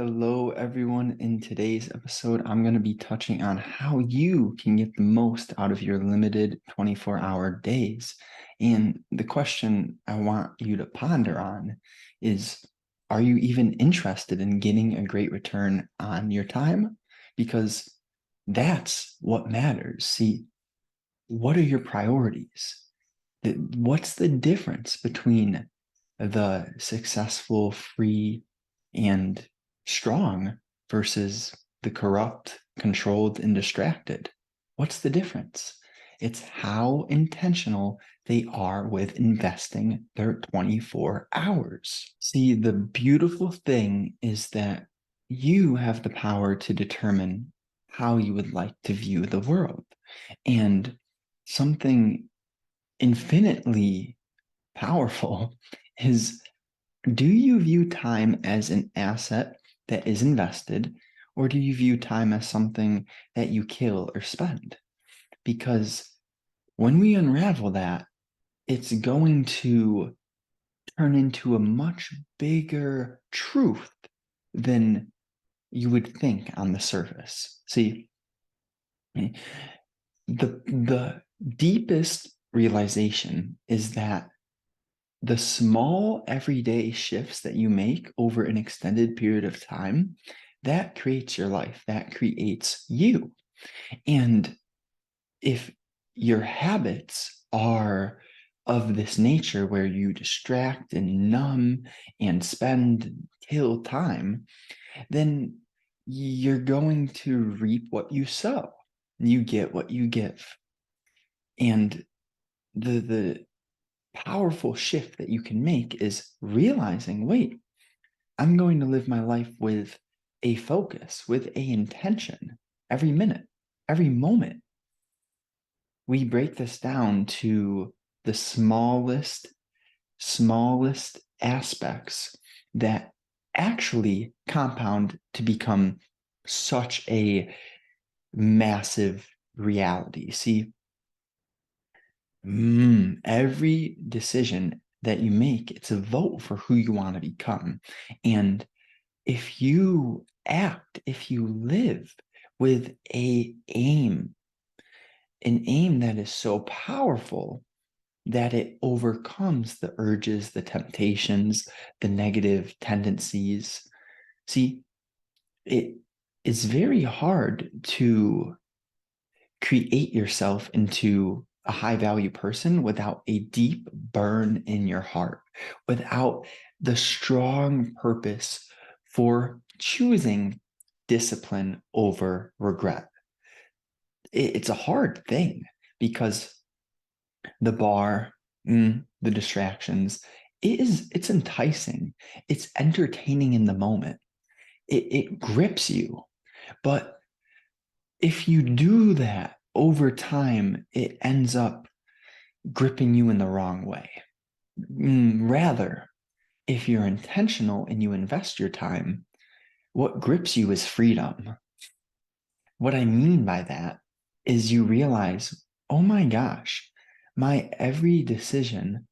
Hello, everyone. In today's episode, I'm going to be touching on how you can get the most out of your limited 24-hour days. And the question I want you to ponder on is, are you even interested in getting a great return on your time? Because that's what matters. See, what are your priorities? What's the difference between the successful, free, and strong versus the corrupt, controlled, and distracted? What's the difference? It's how intentional they are with investing their 24 hours. See, the beautiful thing is that you have the power to determine how you would like to view the world. And something infinitely powerful is, do you view time as an asset that is invested, or do you view time as something that you kill or spend? Because when we unravel that, it's going to turn into a much bigger truth than you would think on the surface. See, the deepest realization is that the small everyday shifts that you make over an extended period of time, that creates your life, that creates you. And if your habits are of this nature where you distract and numb and spend kill time, then you're going to reap what you sow. You get what you give. And the powerful shift that you can make is realizing, wait, I'm going to live my life with a focus, with a intention every minute, every moment. We break this down to the smallest aspects that actually compound to become such a massive reality. See, every decision that you make, it's a vote for who you want to become. And if you act, if you live with an aim that is so powerful that it overcomes the urges, the temptations, the negative tendencies. See, it is very hard to create yourself into a high value person without a deep burn in your heart, without the strong purpose for choosing discipline over regret. It's a hard thing because the bar, the distractions, it's enticing. It's entertaining in the moment. It grips you. But if you do that over time, it ends up gripping you in the wrong way. Rather, if you're intentional and you invest your time, what grips you is freedom. What I mean by that is you realize, oh my gosh, my every decision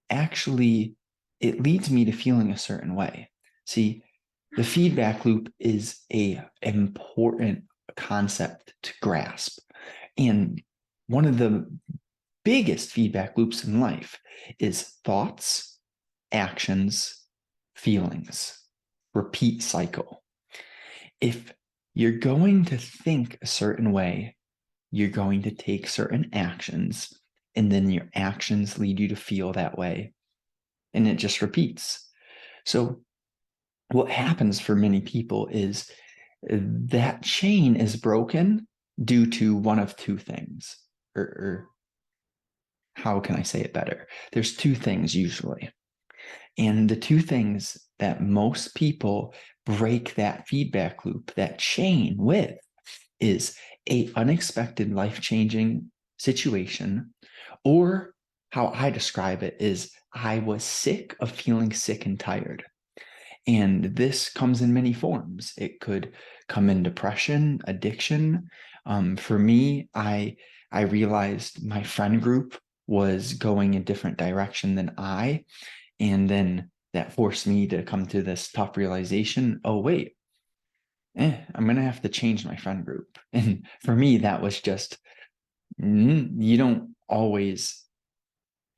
actually, it leads me to feeling a certain way. See, the feedback loop is a important concept to grasp. And one of the biggest feedback loops in life is thoughts, actions, feelings, repeat cycle. If you're going to think a certain way, you're going to take certain actions, and then your actions lead you to feel that way. And it just repeats. So what happens for many people is that chain is broken due to one of two things, or how can I say it better? There's two things usually. And the two things that most people break that feedback loop, that chain with, is a unexpected life-changing situation, or how I describe it is I was sick of feeling sick and tired. And this comes in many forms. It could come in depression, addiction. For me, I realized my friend group was going a different direction than I. And then that forced me to come to this tough realization. Oh, wait, I'm going to have to change my friend group. And for me, that was just, you don't always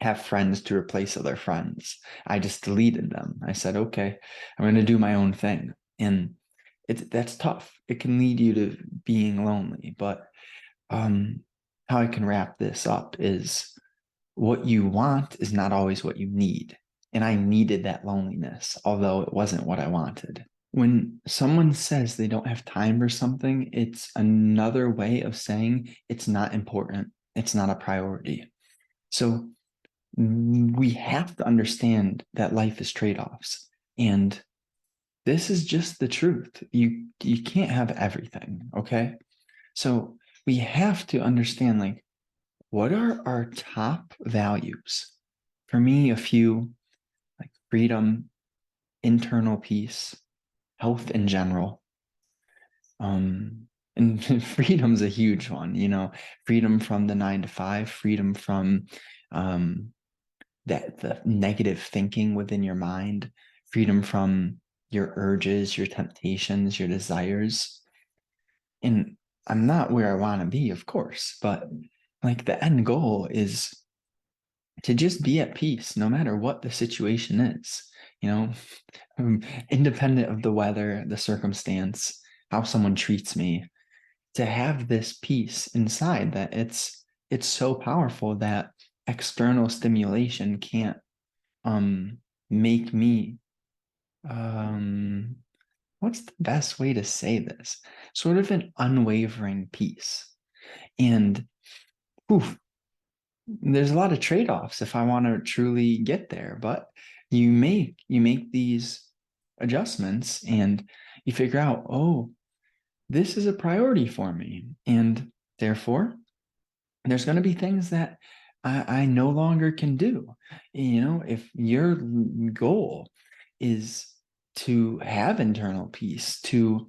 have friends to replace other friends. I just deleted them. I said, okay, I'm going to do my own thing. And that's tough. It can lead you to being lonely. But how I can wrap this up is what you want is not always what you need. And I needed that loneliness, although it wasn't what I wanted. When someone says they don't have time for something, it's another way of saying it's not important. It's not a priority. So we have to understand that life is trade-offs. And this is just the truth. You can't have everything, okay? So we have to understand, like, what are our top values? For me, a few, like freedom, internal peace, health in general. And freedom's a huge one, freedom from the 9 to 5, freedom from the negative thinking within your mind, freedom from your urges, your temptations, your desires. And I'm not where I want to be, of course, but like the end goal is to just be at peace no matter what the situation is, independent of the weather, the circumstance, how someone treats me, to have this peace inside that it's so powerful that external stimulation can't make me what's the best way to say this? Sort of an unwavering peace. And oof, there's a lot of trade-offs if I want to truly get there, but you make these adjustments and you figure out, oh, this is a priority for me. And therefore, there's going to be things that I no longer can do. If your goal is to have internal peace, to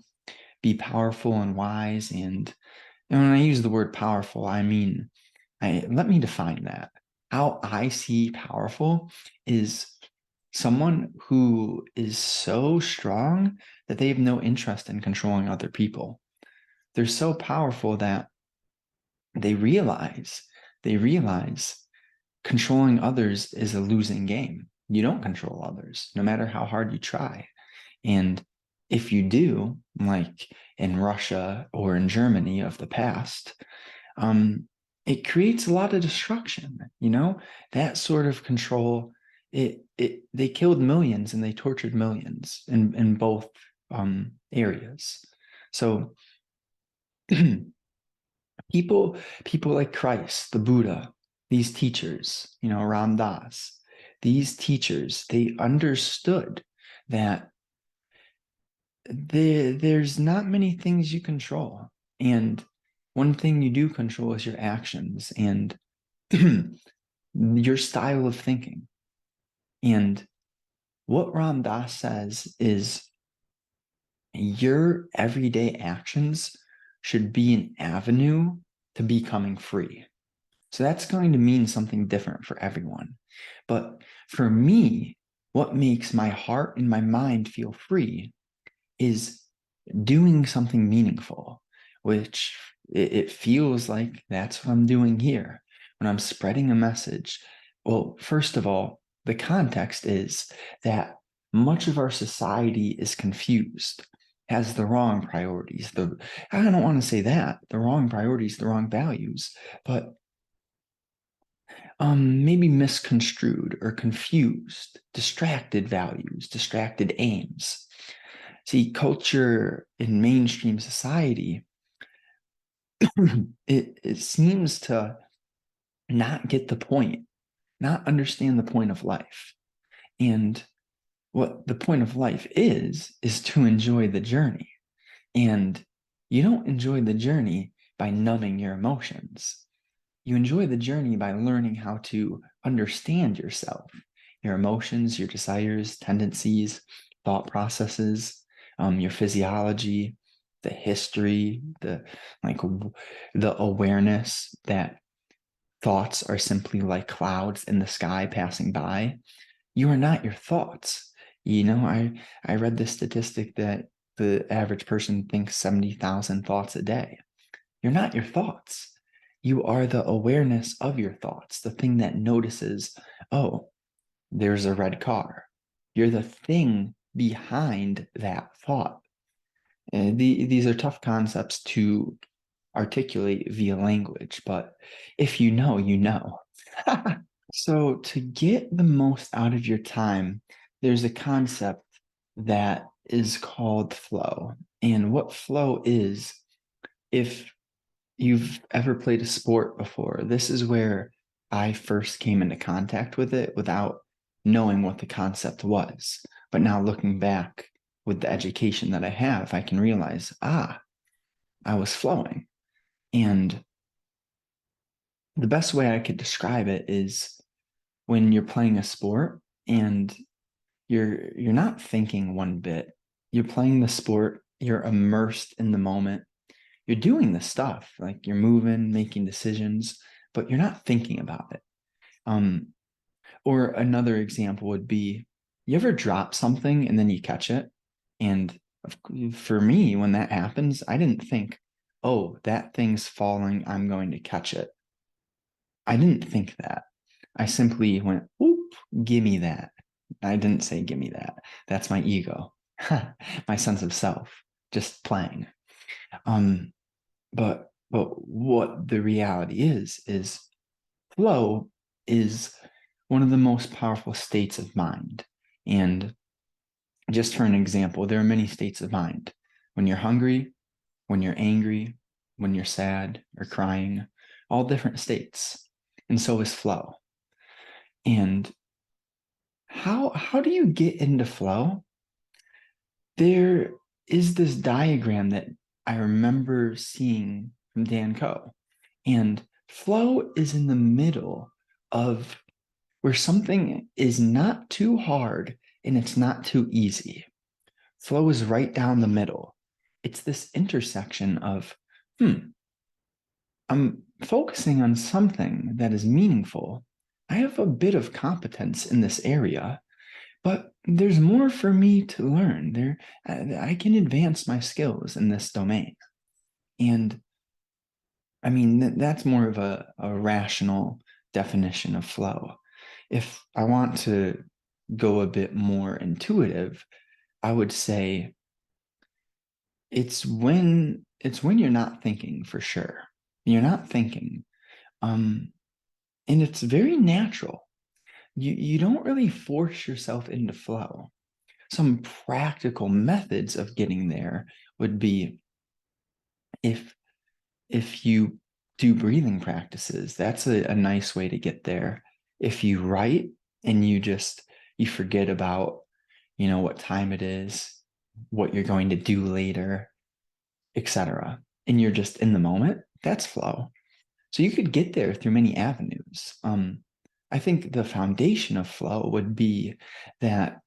be powerful and wise, and when I use the word powerful, I mean, let me define that. How I see powerful is someone who is so strong that they have no interest in controlling other people. They're so powerful that they realize controlling others is a losing game. You don't control others, no matter how hard you try. And if you do, like in Russia or in Germany of the past, it creates a lot of destruction. That sort of control. They killed millions and they tortured millions in both areas. So people like Christ, the Buddha, these teachers, Ram Dass, these teachers, they understood that there's not many things you control. And one thing you do control is your actions and your style of thinking. And what Ram Dass says is your everyday actions should be an avenue to becoming free. So that's going to mean something different for everyone. But for me, what makes my heart and my mind feel free is doing something meaningful, which it feels like that's what I'm doing here when I'm spreading a message. Well, first of all, the context is that much of our society is confused, has the wrong priorities. I don't want to say that, the wrong priorities, the wrong values, but maybe misconstrued or confused, distracted values, distracted aims. See, culture in mainstream society, it seems to not get the point, not understand the point of life. And what the point of life is to enjoy the journey. And you don't enjoy the journey by numbing your emotions. You enjoy the journey by learning how to understand yourself, your emotions, your desires, tendencies, thought processes, your physiology, the history, the awareness that thoughts are simply like clouds in the sky passing by. You are not your thoughts. I read this statistic that the average person thinks 70,000 thoughts a day. You're not your thoughts. You are the awareness of your thoughts, the thing that notices, oh, there's a red car. You're the thing behind that thought. And these are tough concepts to articulate via language, but if you know, you know. So to get the most out of your time, there's a concept that is called flow. And what flow is, if you've ever played a sport before, this is where I first came into contact with it without knowing what the concept was. But now looking back with the education that I have, I can realize, I was flowing. And the best way I could describe it is when you're playing a sport and you're not thinking one bit. You're playing the sport, you're immersed in the moment. You're doing the stuff, like you're moving, making decisions, but you're not thinking about it. Or another example would be, you ever drop something and then you catch it? And for me, when that happens, I didn't think, oh, that thing's falling, I'm going to catch it. I didn't think that. I simply went, whoop, give me that. I didn't say, give me that. That's my ego, my sense of self, just playing. But what the reality is flow is one of the most powerful states of mind. And just for an example, there are many states of mind. When you're hungry, when you're angry, when you're sad or crying, all different states. And so is flow. And how do you get into flow? There is this diagram that I remember seeing from Dan Coe. And flow is in the middle of where something is not too hard and it's not too easy. Flow is right down the middle. It's this intersection of, I'm focusing on something that is meaningful. I have a bit of competence in this area, but there's more for me to learn. I can advance my skills in this domain. And I mean, that's more of a rational definition of flow. If I want to go a bit more intuitive, I would say it's when you're not thinking, for sure. You're not thinking. And it's very natural. You don't really force yourself into flow. Some practical methods of getting there would be, if you do breathing practices, that's a nice way to get there. If you write and you forget about, what time it is, what you're going to do later, etc., and you're just in the moment, that's flow. So you could get there through many avenues. I think the foundation of flow would be that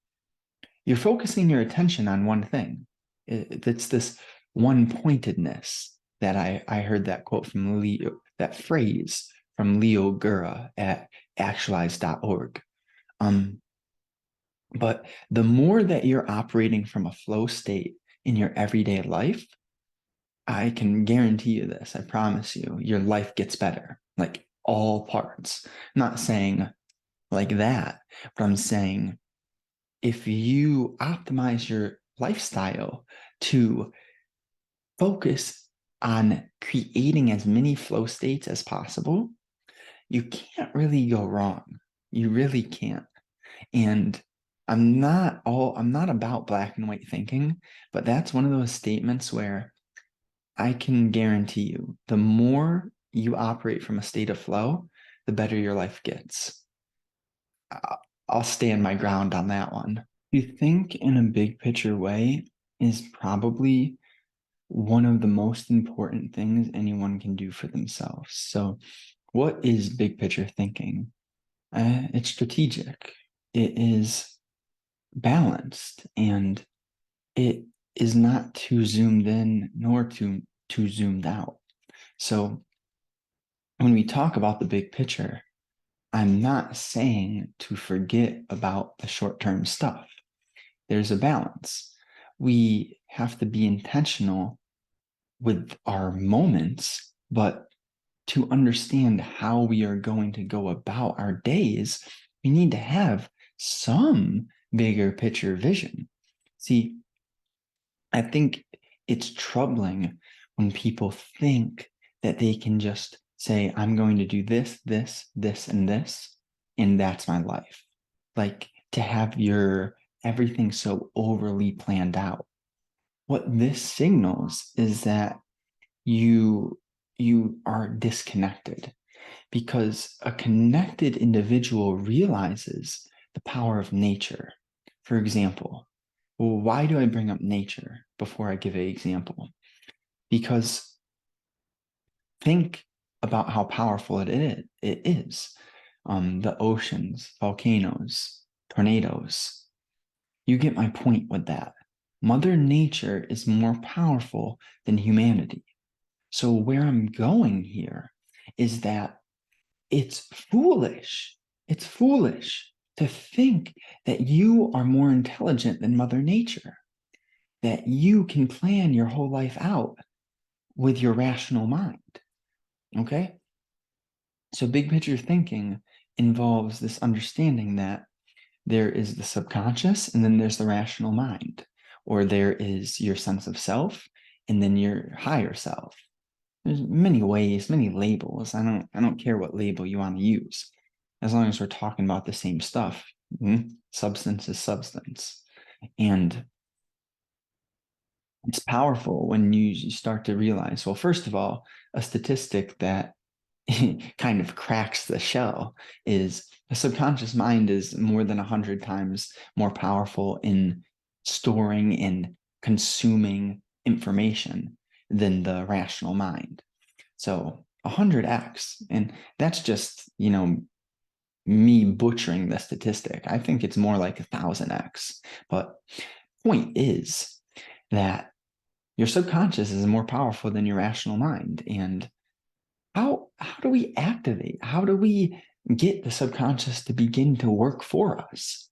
you're focusing your attention on one thing. It's this one pointedness that I heard that quote from Leo, that phrase from Leo Gura at actualize.org. But the more that you're operating from a flow state in your everyday life, I can guarantee you this, I promise you, your life gets better, like all parts. I'm not saying like that, but I'm saying if you optimize your lifestyle to focus on creating as many flow states as possible, you can't really go wrong. You really can't. And I'm not about black and white thinking, but that's one of those statements where I can guarantee you, the more you operate from a state of flow, the better your life gets. I'll stand my ground on that one. You think in a big picture way is probably one of the most important things anyone can do for themselves. So what is big picture thinking? It's strategic. It is balanced, and it is not too zoomed in nor too zoomed out. So when we talk about the big picture, I'm not saying to forget about the short-term stuff. There's a balance. we have to be intentional with our moments, but to understand how we are going to go about our days, we need to have some bigger picture vision. See, I think it's troubling when people think that they can just say, I'm going to do this, this, this, and this, and that's my life. Like to have your everything so overly planned out. What this signals is that you are disconnected, because a connected individual realizes the power of nature. For example, well, why do I bring up nature before I give an example? Because think about how powerful it is. The oceans, volcanoes, tornadoes. You get my point with that. Mother Nature is more powerful than humanity. So where I'm going here is that it's foolish. It's foolish to think that you are more intelligent than Mother Nature, that you can plan your whole life out with your rational mind. Okay? So big picture thinking involves this understanding that there is the subconscious and then there's the rational mind, or there is your sense of self and then your higher self. There's many ways, many labels. I don't care what label you want to use, as long as we're talking about the same stuff. Substance is substance. And it's powerful when you start to realize, well, first of all, a statistic that kind of cracks the shell is the subconscious mind is more than 100 times more powerful in storing and consuming information than the rational mind. So 100x, and that's just, me butchering the statistic. I think it's more like 1,000x. But point is that your subconscious is more powerful than your rational mind. And how do we activate? How do we get the subconscious to begin to work for us?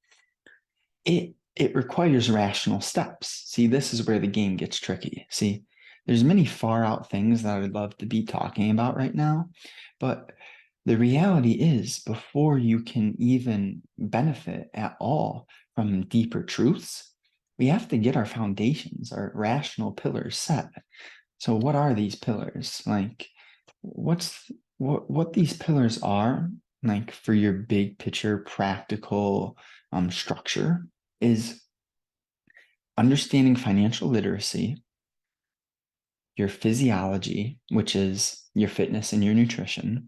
It requires rational steps. See, this is where the game gets tricky. See, there's many far out things that I would love to be talking about right now, but the reality is, before you can even benefit at all from deeper truths, we have to get our foundations, our rational pillars set. So what are these pillars? Like, what these pillars are, like for your big picture practical structure, is understanding financial literacy, your physiology, which is your fitness and your nutrition,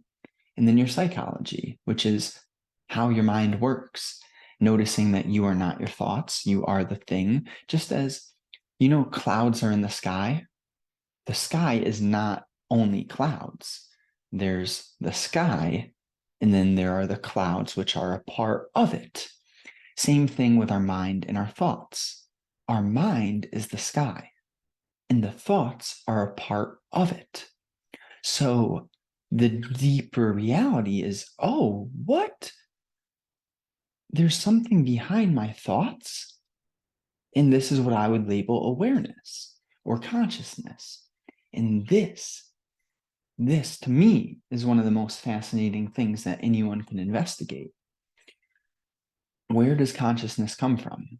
and then your psychology, which is how your mind works, noticing that you are not your thoughts, you are the thing. Just as, clouds are in the sky is not only clouds. There's the sky, and then there are the clouds, which are a part of it. Same thing with our mind and our thoughts. Our mind is the sky, and the thoughts are a part of it. So the deeper reality is, oh, what? There's something behind my thoughts? And this is what I would label awareness or consciousness. And this to me is one of the most fascinating things that anyone can investigate. Where does consciousness come from?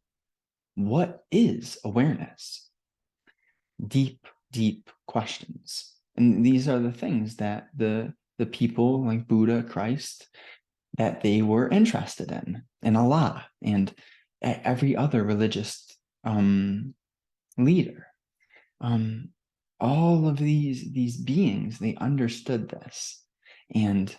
What is awareness? Deep, deep questions. And these are the things that the people like Buddha, Christ, that they were interested in Allah, and every other religious leader. All of these beings, they understood this. And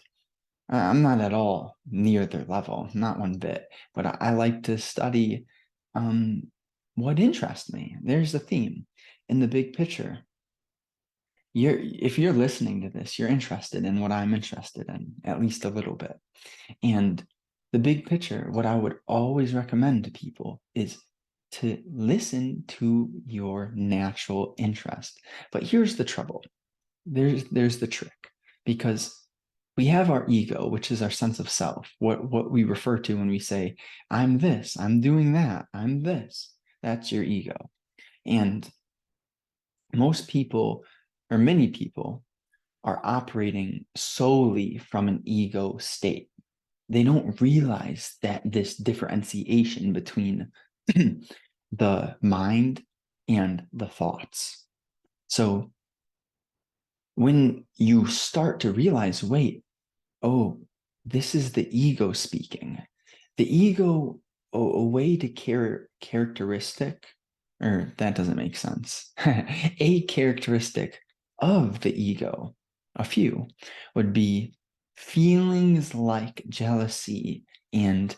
I'm not at all near their level, not one bit, but I like to study what interests me. There's a theme in the big picture. If you're listening to this, you're interested in what I'm interested in, at least a little bit. And the big picture, what I would always recommend to people is to listen to your natural interest. But here's the trouble. There's the trick, because we have our ego, which is our sense of self, what we refer to when we say, I'm this, I'm doing that, I'm this. That's your ego. And most people, or many people, are operating solely from an ego state. They don't realize that this differentiation between the mind and the thoughts. So when you start to realize, wait, oh, this is the ego speaking. The ego, a way to characteristic, or that doesn't make sense. A characteristic of the ego, a few, would be feelings like jealousy and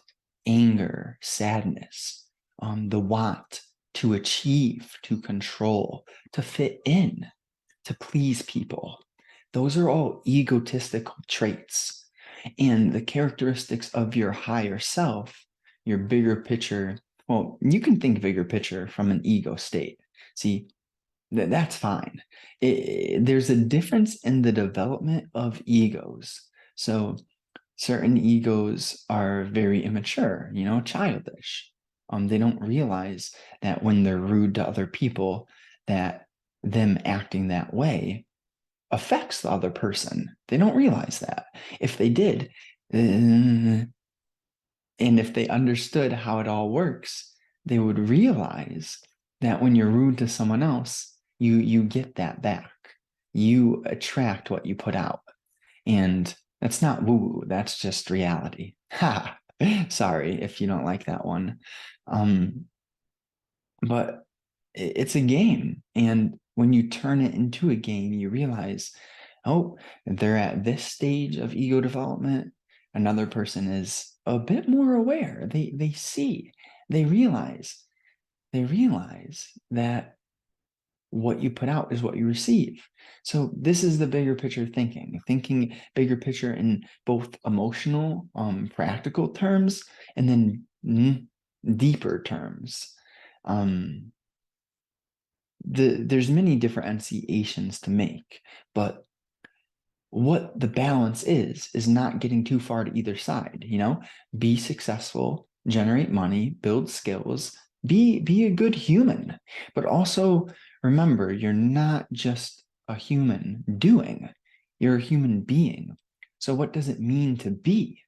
anger, sadness, the want to achieve, to control, to fit in, to please people. Those are all egotistical traits. And the characteristics of your higher self, your bigger picture, well, you can think bigger picture from an ego state. See, that's fine. There's a difference in the development of egos. So certain egos are very immature, childish. They don't realize that when they're rude to other people, that them acting that way affects the other person. They don't realize that. If they did, and if they understood how it all works, they would realize that when you're rude to someone else, you get that back. You attract what you put out. And that's not woo-woo, that's just reality. Ha! Sorry if you don't like that one. But it's a game. And when you turn it into a game, you realize, oh, they're at this stage of ego development. Another person is a bit more aware. They see, they realize that what you put out is what you receive. So this is the bigger picture thinking bigger picture in both emotional, practical terms, and then deeper terms. There's many differentiations to make, but what the balance is not getting too far to either side. Be successful, generate money, build skills, be a good human, but also remember, you're not just a human doing, you're a human being. So what does it mean to be?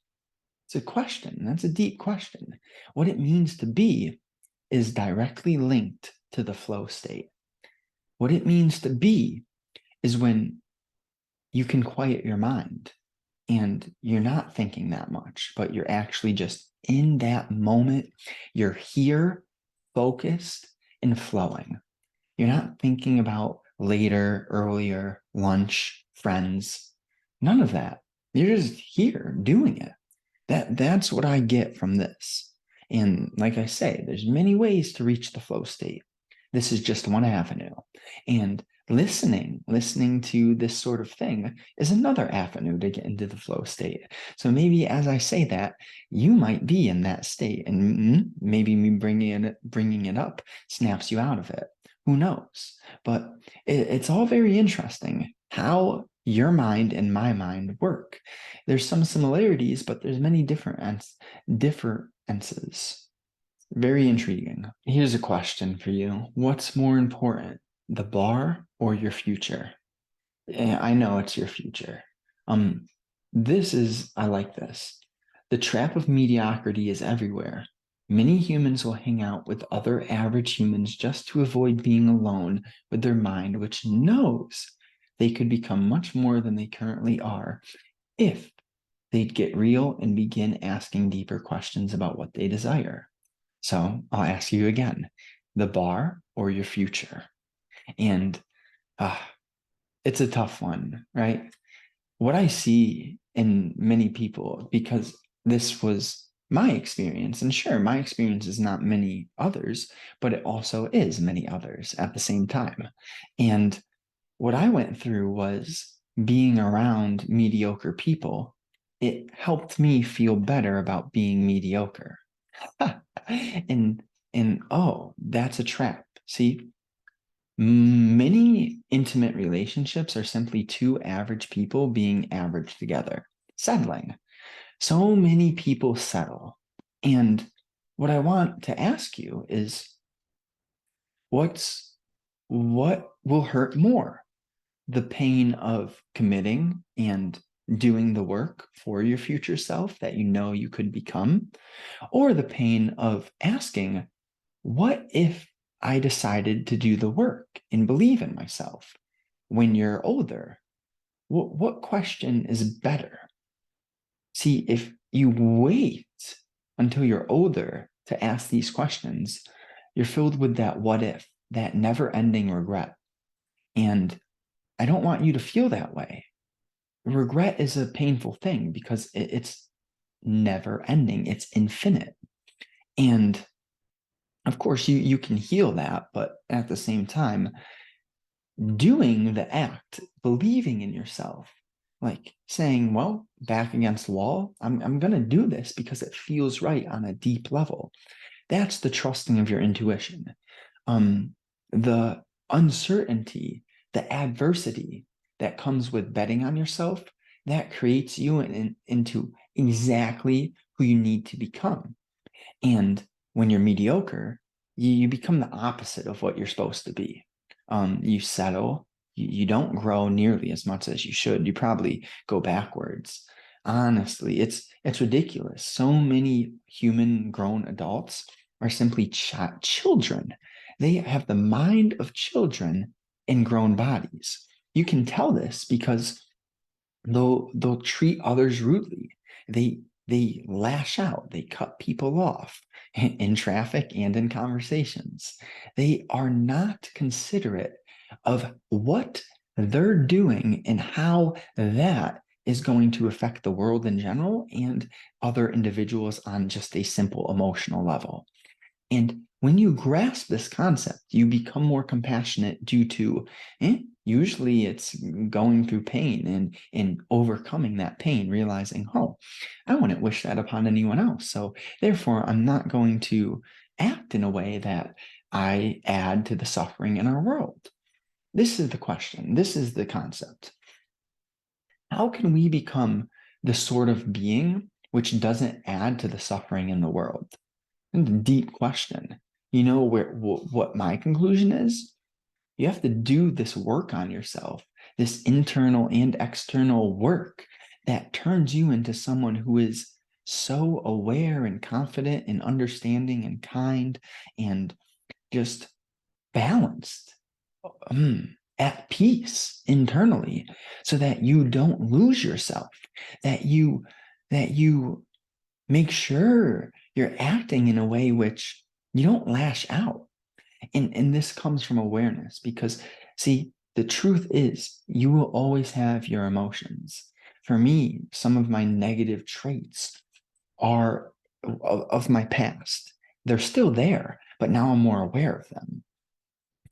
It's a question. That's a deep question. What it means to be is directly linked to the flow state. What it means to be is when you can quiet your mind and you're not thinking that much, but you're actually just in that moment. You're here, focused, and flowing. You're not thinking about later, earlier, lunch, friends, none of that. You're just here doing it. That's what I get from this. And like I say, there's many ways to reach the flow state. This is just one avenue. And listening to this sort of thing is another avenue to get into the flow state. So maybe as I say that, you might be in that state, and maybe me bringing it up snaps you out of it. Who knows? But it's all very interesting how your mind and my mind work. There's some similarities, but there's many differences. Very intriguing. Here's a question for you. What's more important, the bar or your future? I know it's your future. I like this. The trap of mediocrity is everywhere. Many humans will hang out with other average humans just to avoid being alone with their mind, which knows they could become much more than they currently are if they'd get real and begin asking deeper questions about what they desire. So I'll ask you again, the bar or your future? And it's a tough one, right? What I see in many people, because this was my experience, and sure, my experience is not many others, but it also is many others at the same time. And what I went through was being around mediocre people. It helped me feel better about being mediocre. and oh, that's a trap. See, many intimate relationships are simply two average people being average together, settling. So many people settle. And what I want to ask you is, what will hurt more? The pain of committing and doing the work for your future self that you know you could become, or the pain of asking, what if I decided to do the work and believe in myself when you're older? What question is better? See, if you wait until you're older to ask these questions, you're filled with that what if, that never ending regret. And I don't want you to feel that way. Regret is a painful thing because it's never ending, it's infinite. And of course, you can heal that, but at the same time, doing the act, believing in yourself, like saying, well, back against the wall, I'm going to do this because it feels right on a deep level. That's the trusting of your intuition. The uncertainty, the adversity that comes with betting on yourself, that creates you into exactly who you need to become. And when you're mediocre, you become the opposite of what you're supposed to be. You settle, you don't grow nearly as much as you should. You probably go backwards. Honestly, it's ridiculous. So many human grown adults are simply children. They have the mind of children in grown bodies. You can tell this because they'll treat others rudely. They lash out, they cut people off in traffic and in conversations. They are not considerate of what they're doing and how that is going to affect the world in general and other individuals on just a simple emotional level. And when you grasp this concept, you become more compassionate due to, usually it's going through pain and overcoming that pain, realizing, oh, I wouldn't wish that upon anyone else. So therefore, I'm not going to act in a way that I add to the suffering in our world. This is the question. This is the concept. How can we become the sort of being which doesn't add to the suffering in the world? And a deep question. You know what my conclusion is? You have to do this work on yourself, this internal and external work that turns you into someone who is so aware and confident and understanding and kind and just balanced, at peace internally, so that you don't lose yourself, that you make sure you're acting in a way which you don't lash out. And this comes from awareness because, see, the truth is you will always have your emotions. For me, some of my negative traits are of my past. They're still there, but now I'm more aware of them.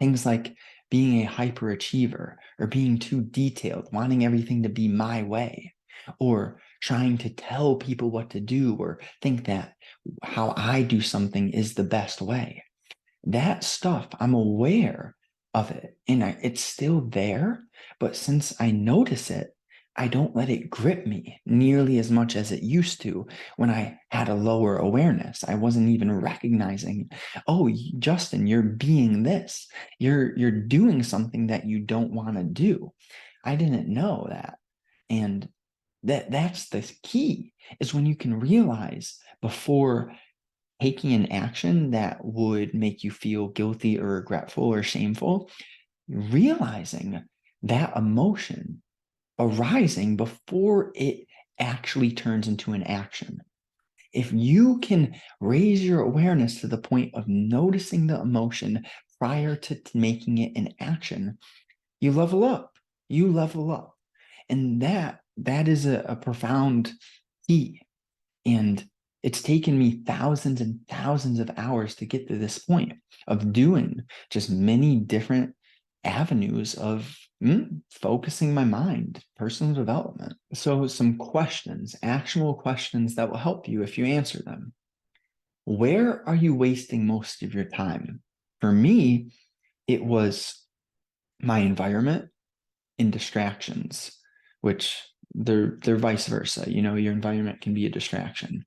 Things like being a hyperachiever or being too detailed, wanting everything to be my way, or trying to tell people what to do or think that how I do something is the best way. That stuff, I'm aware of it and it's still there. But since I notice it, I don't let it grip me nearly as much as it used to when I had a lower awareness. I wasn't even recognizing, oh, Justin, you're being this. You're doing something that you don't want to do. I didn't know that. And that's the key, is when you can realize before taking an action that would make you feel guilty or regretful or shameful, realizing that emotion arising before it actually turns into an action. If you can raise your awareness to the point of noticing the emotion prior to making it an action, you level up. You level up. And that is a profound key. And it's taken me thousands and thousands of hours to get to this point of doing just many different avenues of focusing my mind, personal development. So some questions, actionable questions that will help you if you answer them. Where are you wasting most of your time? For me, it was my environment and distractions, which they're vice versa. You know, your environment can be a distraction.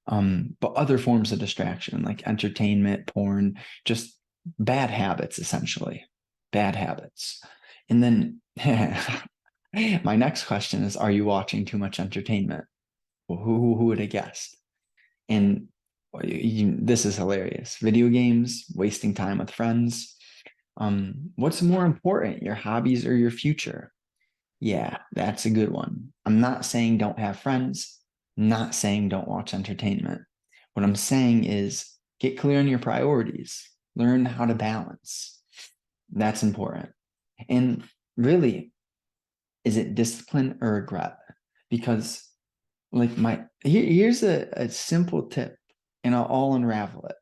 But other forms of distraction like entertainment, porn, just bad habits, essentially. Bad habits. And then my next question is, are you watching too much entertainment? Well, who would have guessed? And this is hilarious. Video games, wasting time with friends. What's more important, your hobbies or your future? Yeah, that's a good one. I'm not saying don't have friends, not saying don't watch entertainment. What I'm saying is get clear on your priorities, learn how to balance. That's important. And really, is it discipline or regret? Because like here's a simple tip, and I'll unravel it.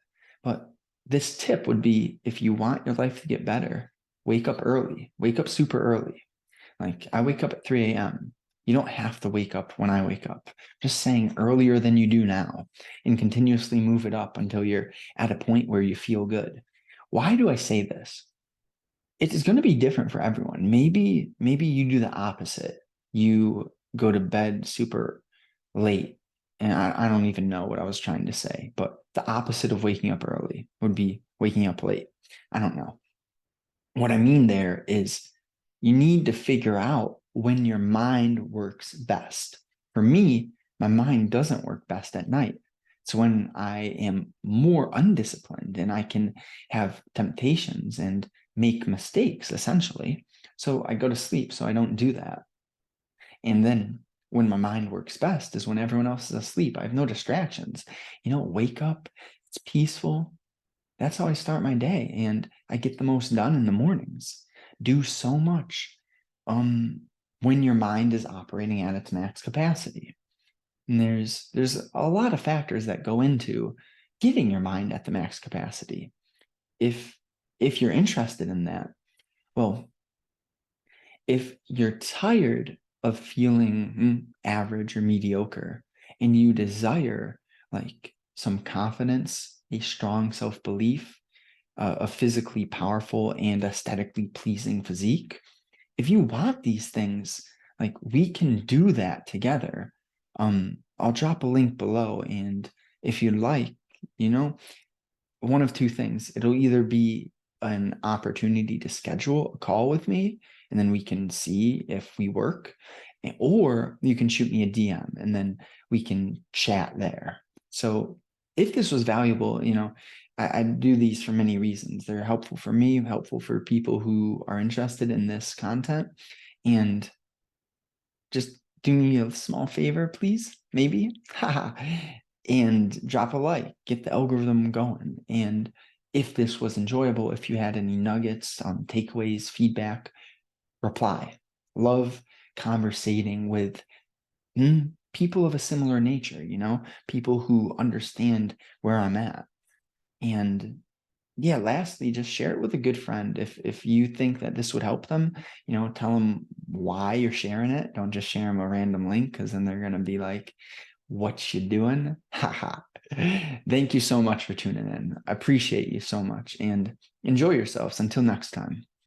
But this tip would be, if you want your life to get better, wake up early, wake up super early. Like I wake up at 3 a.m. You don't have to wake up when I wake up. Just saying earlier than you do now, and continuously move it up until you're at a point where you feel good. Why do I say this? It's going to be different for everyone. Maybe you do the opposite. You go to bed super late. And I don't even know what I was trying to say, but the opposite of waking up early would be waking up late. I don't know. What I mean there is you need to figure out when your mind works best. For me, my mind doesn't work best at night. It's when I am more undisciplined and I can have temptations and make mistakes, essentially. So I go to sleep so I don't do that. And then when my mind works best is when everyone else is asleep. I have no distractions. Wake up, it's peaceful. That's how I start my day. And I get the most done in the mornings. Do so much when your mind is operating at its max capacity. And there's a lot of factors that go into getting your mind at the max capacity. If you're interested in that, well, if you're tired of feeling average or mediocre and you desire like some confidence, a strong self-belief, a physically powerful and aesthetically pleasing physique, if you want these things, like we can do that together. I'll drop a link below, and if you'd like, one of two things. It'll either be an opportunity to schedule a call with me, and then we can see if we work, or you can shoot me a DM and then we can chat there. So if this was valuable, I do these for many reasons. They're helpful for me, helpful for people who are interested in this content. And just do me a small favor, please, maybe, and drop a like, get the algorithm going. And if this was enjoyable, if you had any nuggets, takeaways, feedback, reply. Love conversating with people of a similar nature, people who understand where I'm at. And yeah, lastly, just share it with a good friend. If you think that this would help them, tell them why you're sharing it. Don't just share them a random link, because then they're going to be like, what you doing? Haha. Thank you so much for tuning in. I appreciate you so much, and enjoy yourselves. Until next time.